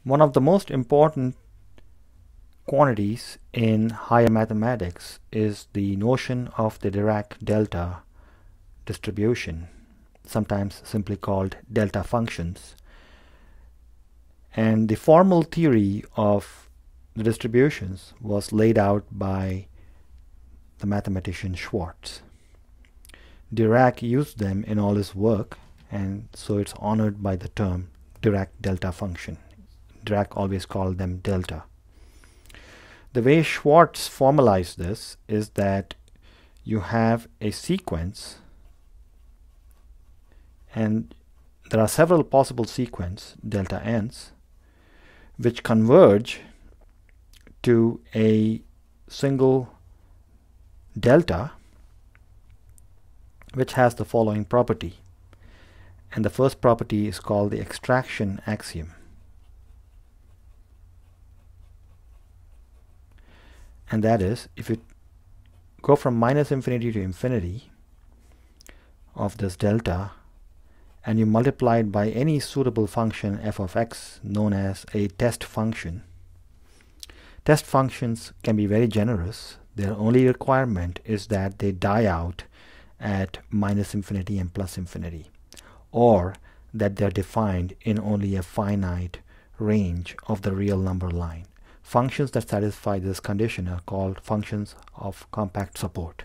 One of the most important quantities in higher mathematics is the notion of the Dirac delta distribution, sometimes simply called delta functions. And the formal theory of the distributions was laid out by the mathematician Schwartz. Dirac used them in all his work, and so it's honored by the term Dirac delta function. Dirac always called them delta. The way Schwartz formalized this is that you have a sequence, and there are several possible sequence delta n's which converge to a single delta which has the following property, and the first property is called the extraction axiom. And that is, if you go from minus infinity to infinity of this delta and you multiply it by any suitable function f of x known as a test function. Test functions can be very generous. Their only requirement is that they die out at minus infinity and plus infinity, or that they're defined in only a finite range of the real number line. Functions that satisfy this condition are called functions of compact support.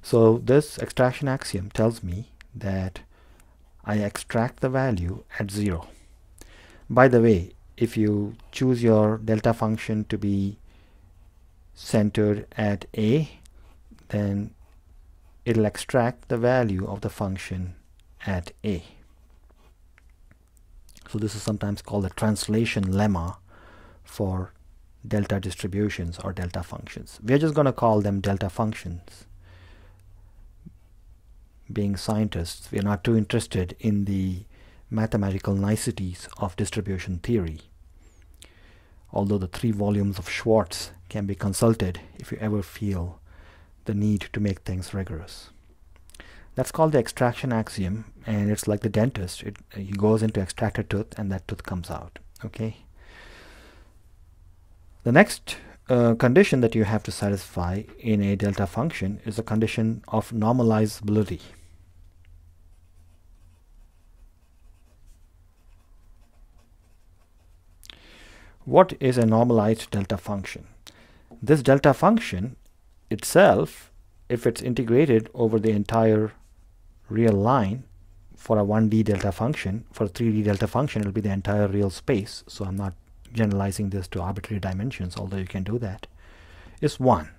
So this extraction axiom tells me that I extract the value at 0. By the way, if you choose your delta function to be centered at a, then it'll extract the value of the function at a. So this is sometimes called the translation lemma for delta distributions or delta functions. We're just going to call them delta functions. Being scientists, we are not too interested in the mathematical niceties of distribution theory, although the 3 volumes of Schwartz can be consulted if you ever feel the need to make things rigorous. That's called the extraction axiom, and it's like the dentist. He goes in to extract a tooth and that tooth comes out. Okay. The next condition that you have to satisfy in a delta function is a condition of normalizability. What is a normalized delta function? This delta function itself, if it's integrated over the entire real line for a 1D delta function, for a 3D delta function, it'll be the entire real space. So I'm not generalizing this to arbitrary dimensions, although you can do that, is 1.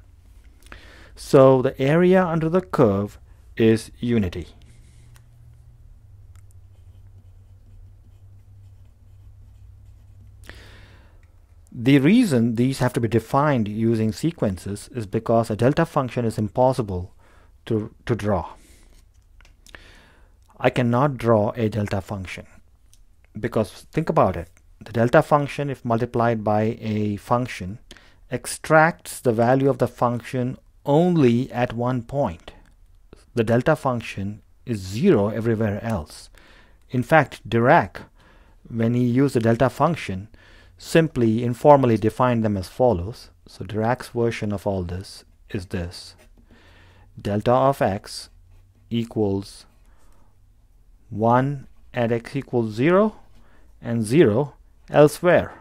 So the area under the curve is unity. The reason these have to be defined using sequences is because a delta function is impossible to draw. I cannot draw a delta function because, think about it, the delta function, if multiplied by a function, extracts the value of the function only at one point. The delta function is 0 everywhere else. In fact, Dirac, when he used the delta function, simply informally defined them as follows. So Dirac's version of all this is this: delta of x equals 1 at x equals 0 and 0 elsewhere.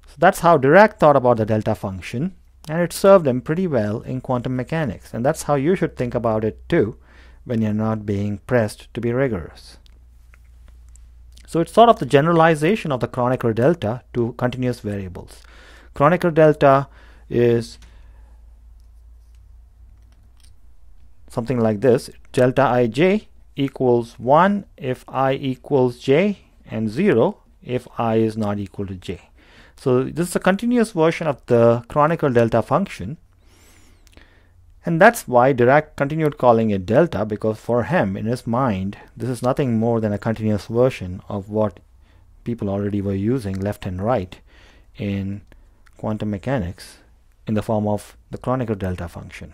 So that's how Dirac thought about the delta function, and it served him pretty well in quantum mechanics. And that's how you should think about it too when you're not being pressed to be rigorous. So it's sort of the generalization of the Kronecker delta to continuous variables. Kronecker delta is something like this: delta ij equals 1 if I equals j, and 0 if I is not equal to j. So this is a continuous version of the Kronecker delta function, and that's why Dirac continued calling it delta, because for him, in his mind, this is nothing more than a continuous version of what people already were using left and right in quantum mechanics in the form of the Kronecker delta function.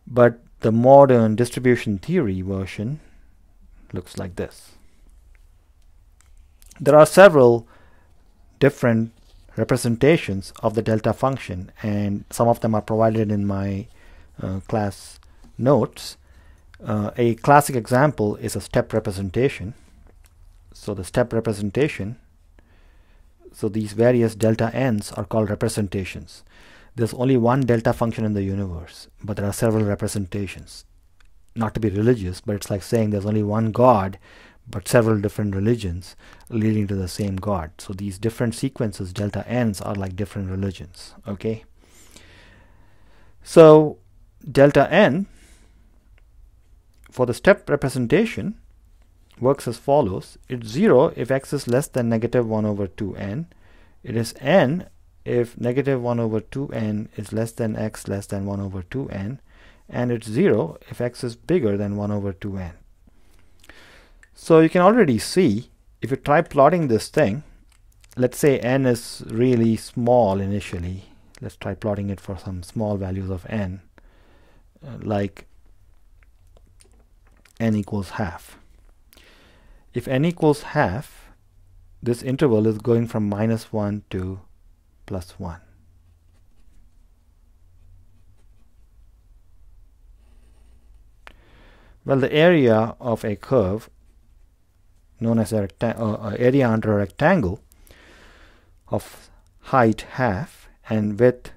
But the modern distribution theory version looks like this. There are several different representations of the delta function, and some of them are provided in my class notes. A classic example is a step representation. So the step representation, so these various delta n's are called representations. There's only one delta function in the universe, but there are several representations. Not to be religious, but it's like saying there's only one God, but several different religions leading to the same God. So these different sequences, delta n's, are like different religions. Okay. So delta n for the step representation works as follows. It's 0 if x is less than negative 1 over 2n. It is n if negative 1 over 2n is less than x less than 1 over 2n. And it's 0 if x is bigger than 1 over 2n. So you can already see, if you try plotting this thing, let's say n is really small initially. Let's try plotting it for some small values of n, like n equals half. If n equals half, this interval is going from -1 to +1. Well, the area of a curve, known as a area under a rectangle of height half and width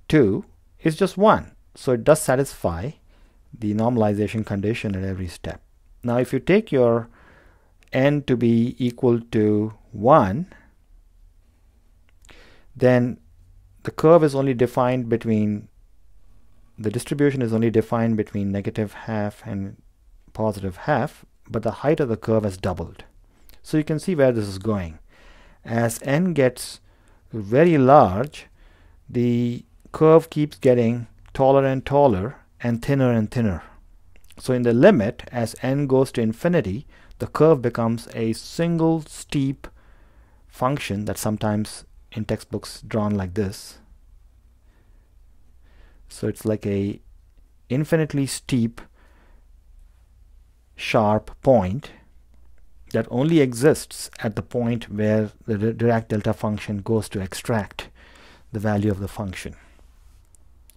2, is just 1. So it does satisfy the normalization condition at every step. Now if you take your n to be equal to 1, then the curve is only defined between, the distribution is only defined between negative half and positive half, but the height of the curve has doubled. So you can see where this is going. As n gets very large, the curve keeps getting taller and taller and thinner. So in the limit, as n goes to infinity, the curve becomes a single steep function that's sometimes in textbooks drawn like this. So it's like a infinitely steep sharp point that only exists at the point where the Dirac delta function goes to extract the value of the function.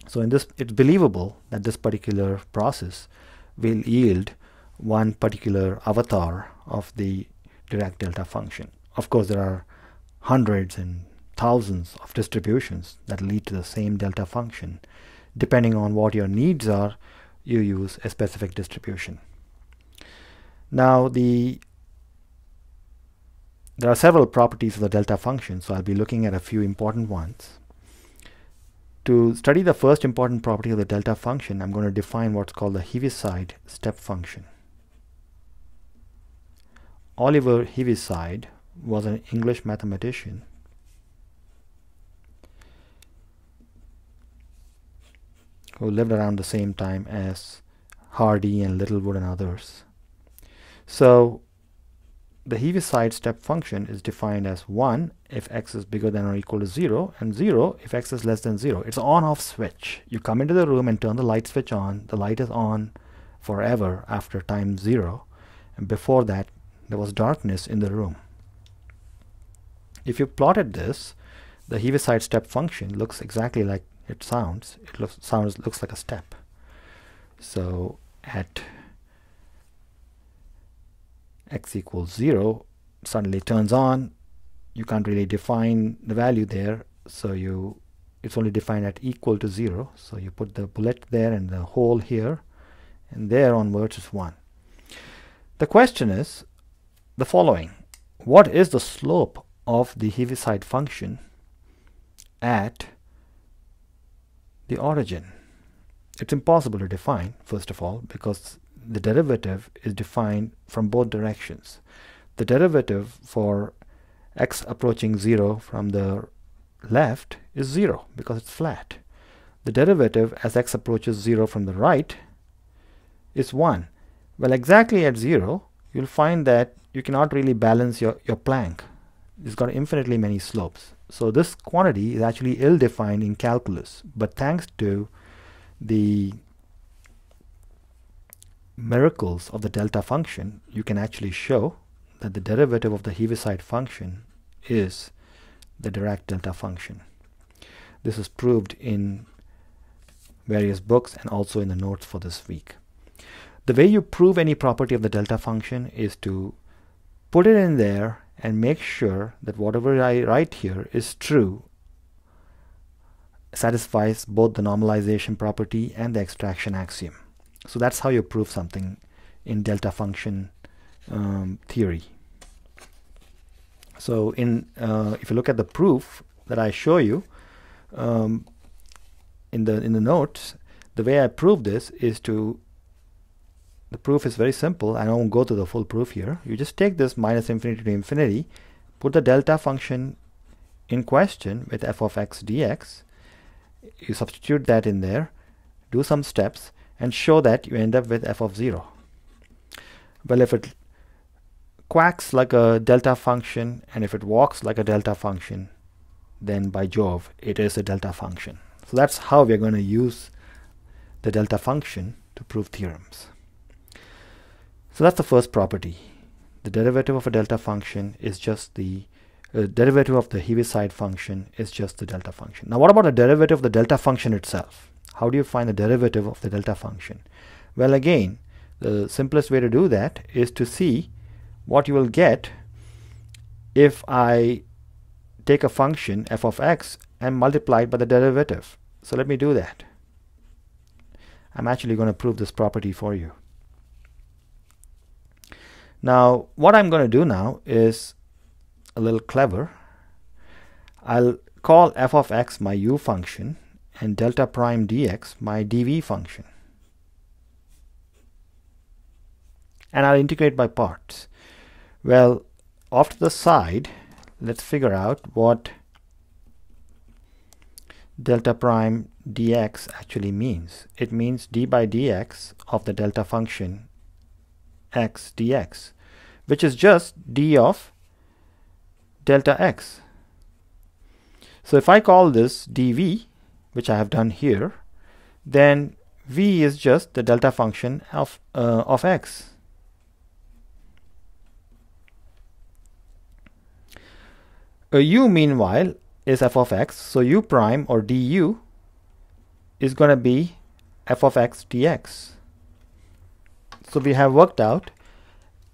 So in this, it's believable that this particular process will yield one particular avatar of the Dirac delta function. Of course, there are hundreds and thousands of distributions that lead to the same delta function. Depending on what your needs are, you use a specific distribution. Now there are several properties of the delta function, so I'll be looking at a few important ones. To study the first important property of the delta function, I'm going to define what's called the Heaviside step function. Oliver Heaviside was an English mathematician who lived around the same time as Hardy and Littlewood and others. So the Heaviside step function is defined as 1 if x is bigger than or equal to 0, and 0 if x is less than 0. It's an on-off switch. You come into the room and turn the light switch on. The light is on forever after time 0, and before that there was darkness in the room. If you plotted this, the Heaviside step function looks exactly like it sounds. It looks like a step. So at x equals 0, suddenly turns on. You can't really define the value there, so it's only defined at equal to 0. So you put the bullet there and the hole here, and there onwards is 1. The question is the following: what is the slope of the Heaviside function at the origin? It's impossible to define, first of all, because the derivative is defined from both directions. The derivative for x approaching 0 from the left is 0 because it's flat. The derivative as x approaches 0 from the right is 1. Well, exactly at 0, you'll find that you cannot really balance your plank. It's got infinitely many slopes. So this quantity is actually ill-defined in calculus, but thanks to the miracles of the delta function, you can actually show that the derivative of the Heaviside function is the Dirac delta function. This is proved in various books and also in the notes for this week. The way you prove any property of the delta function is to put it in there and make sure that whatever I write here is true, satisfies both the normalization property and the extraction axiom. So that's how you prove something in delta function theory. So if you look at the proof that I show you in the notes, the way I prove this is the proof is very simple. I won't go to the full proof here. You just take this minus infinity to infinity, put the delta function in question with f of x dx, you substitute that in there, do some steps, and show that you end up with f of 0. Well, if it quacks like a delta function and if it walks like a delta function, then by Jove, it is a delta function. So that's how we're going to use the delta function to prove theorems. So that's the first property. The derivative of a delta function is just the derivative of the Heaviside function is just the delta function. Now what about the derivative of the delta function itself? How do you find the derivative of the delta function? Well, again, the simplest way to do that is to see what you will get if I take a function f of x and multiply it by the derivative. So let me do that. I'm actually going to prove this property for you. Now what I'm going to do now is a little clever. I'll call f of x my u function and delta prime dx my dv function. And I'll integrate by parts. Well, off to the side, let's figure out what delta prime dx actually means. It means d by dx of the delta function x dx, which is just d of delta x. So if I call this dv, which I have done here, then v is just the delta function of x. U meanwhile is f of x, so u prime or du is going to be f of x dx. So we have worked out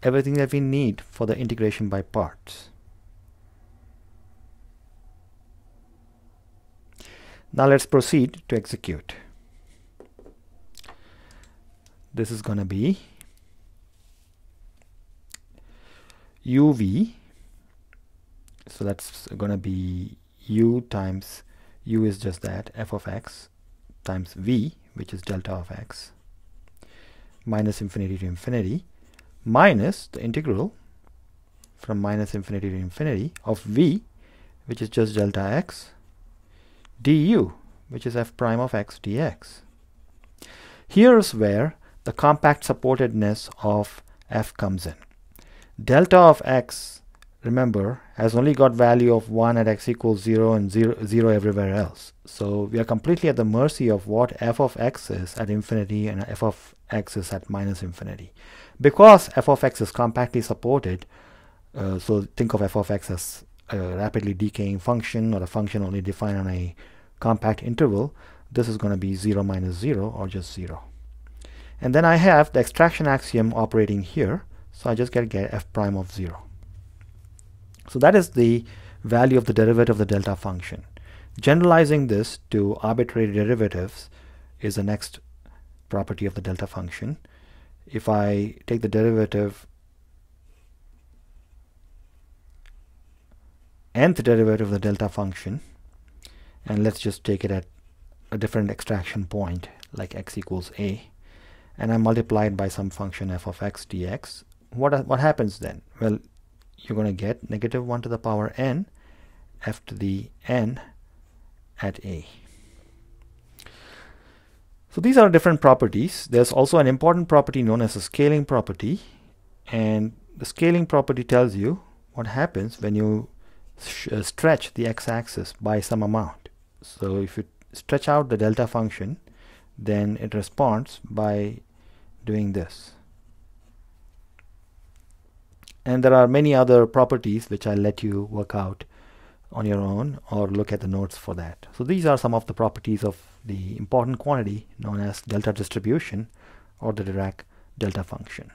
everything that we need for the integration by parts. Now let's proceed to execute. This is going to be uv. So that's going to be u times u is just that f of x times v, which is delta of x, minus infinity to infinity, minus the integral from minus infinity to infinity of v, which is just delta x, du, which is f prime of x dx. Here's where the compact supportedness of f comes in. Delta of x, remember, has only got value of 1 at x equals 0 and 0 everywhere else. So we are completely at the mercy of what f of x is at infinity and f of x is at minus infinity. Because f of x is compactly supported, so think of f of x as a rapidly decaying function or a function only defined on a compact interval, this is going to be 0 minus 0 or just 0. And then I have the extraction axiom operating here, so I just get f prime of 0. So that is the value of the derivative of the delta function. Generalizing this to arbitrary derivatives is the next property of the delta function. If I take the derivative, nth derivative of the delta function, and let's just take it at a different extraction point like x equals a, and I multiply it by some function f of x dx, what happens then? Well, you're going to get negative 1 to the power n f to the n at a. So these are different properties. There's also an important property known as a scaling property, and the scaling property tells you what happens when you stretch the x-axis by some amount. So if you stretch out the delta function, then it responds by doing this. And there are many other properties which I'll let you work out on your own or look at the notes for that. So these are some of the properties of the important quantity known as delta distribution or the Dirac delta function.